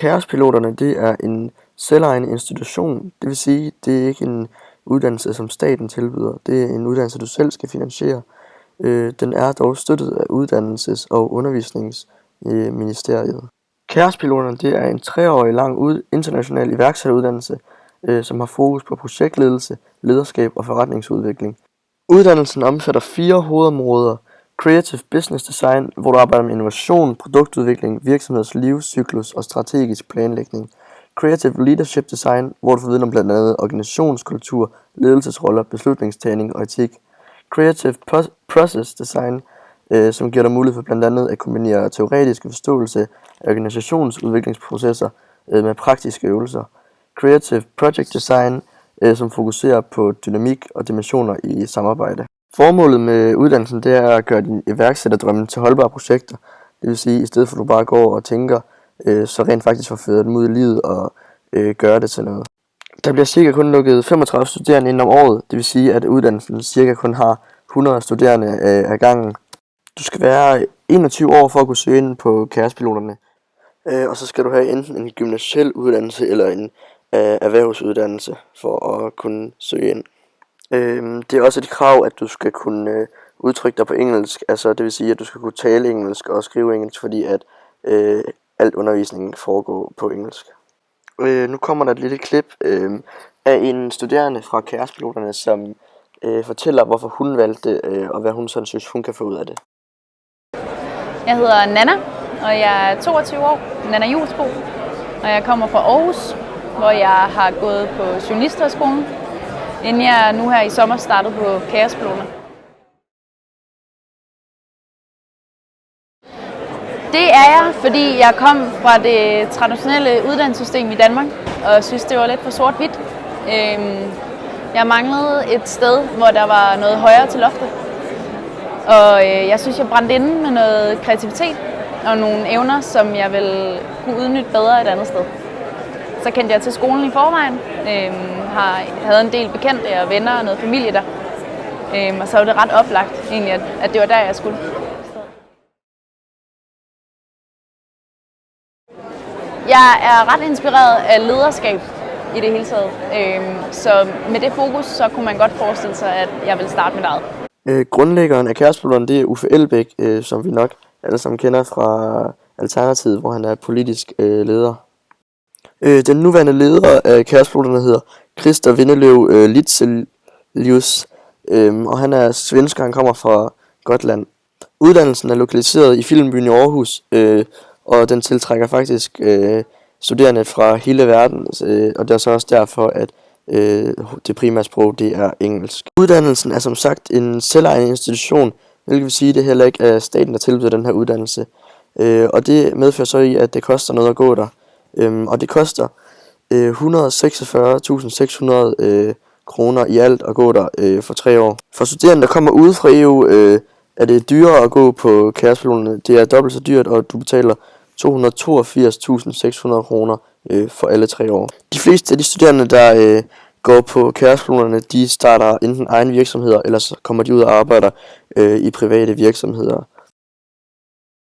Kaospiloterne, det er en selvejende institution. Det vil sige, det er ikke en uddannelse, som staten tilbyder. Det er en uddannelse, du selv skal finansiere. Den er dog støttet af Uddannelses- og Undervisningsministeriet. Kaospiloterne, det er en 3-årig lang international iværksætteruddannelse, som har fokus på projektledelse, lederskab og forretningsudvikling. Uddannelsen omfatter 4 hovedområder: Creative Business Design, hvor du arbejder med innovation, produktudvikling, virksomheders livscyklus og strategisk planlægning. Creative Leadership Design, hvor du får viden om blandt andet organisationskultur, ledelsesroller, beslutningstagning og etik. Creative Process Design, som giver dig mulighed for blandt andet at kombinere teoretisk forståelse af organisationsudviklingsprocesser med praktiske øvelser. Creative Project Design, som fokuserer på dynamik og dimensioner i samarbejde. Formålet med uddannelsen, det er at gøre din iværksætterdrømme til holdbare projekter. Det vil sige, i stedet for at du bare går og tænker, så rent faktisk får ført dem ud i livet og gøre det til noget. Der bliver cirka kun lukket 35 studerende ind om året. Det vil sige, at uddannelsen cirka kun har 100 studerende ad gangen. Du skal være 21 år for at kunne søge ind på Kaospiloterne. Og så skal du have enten en gymnasiel uddannelse eller en erhvervsuddannelse for at kunne søge ind. Det er også et krav, at du skal kunne udtrykke dig på engelsk. Altså det vil sige, at du skal kunne tale engelsk og skrive engelsk, fordi at alt undervisningen foregår på engelsk. Nu kommer der et lille klip af en studerende fra Kaospiloterne, som fortæller, hvorfor hun valgte og hvad hun sådan synes, hun kan få ud af det. Jeg hedder Nana, og jeg er 22 år, Nana Julesbo, og jeg kommer fra Aarhus, hvor jeg har gået på Journalisthøjskolen, inden jeg nu her i sommer startede på Kaospiloterne. Det er jeg, fordi jeg kom fra det traditionelle uddannelsessystem i Danmark, og synes, det var lidt for sort-hvidt. Jeg manglede et sted, hvor der var noget højere til loftet. Og jeg synes, jeg brændte inde med noget kreativitet og nogle evner, som jeg ville kunne udnytte bedre et andet sted. Så kendte jeg til skolen i forvejen, havde en del bekendte og venner og noget familie der. Og så var det ret oplagt egentlig, at det var der, jeg skulle. Jeg er ret inspireret af lederskab i det hele taget. Så med det fokus, så kunne man godt forestille sig, at jeg ville starte mit eget. Grundlæggeren af Kaospiloterne, det er Uffe Elbæk, som vi nok alle sammen kender fra Alternativet, hvor han er politisk leder. Den nuværende leder af Kaospiloterne hedder Christer Windelöw Litzelius, og han er svensker, han kommer fra Gotland. Uddannelsen er lokaliseret i Filmbyen i Aarhus, og den tiltrækker faktisk studerende fra hele verden, og det er så også derfor, at det primære sprog, det er engelsk. Uddannelsen er som sagt en selvejende institution, hvilket vil sige, at det heller ikke er staten, der tilbyder den her uddannelse. Og det medfører så i, at det koster noget at gå der. Og det koster 146.600 kroner i alt at gå der for 3 år. For studerende, der kommer ude fra EU, er det dyrere at gå på Kaospiloterne. Det er dobbelt så dyrt, og du betaler 282.600 kroner for alle 3 år. De fleste af de studerende, der går på Kaospiloterne, de starter enten egen virksomheder, eller så kommer de ud og arbejder i private virksomheder.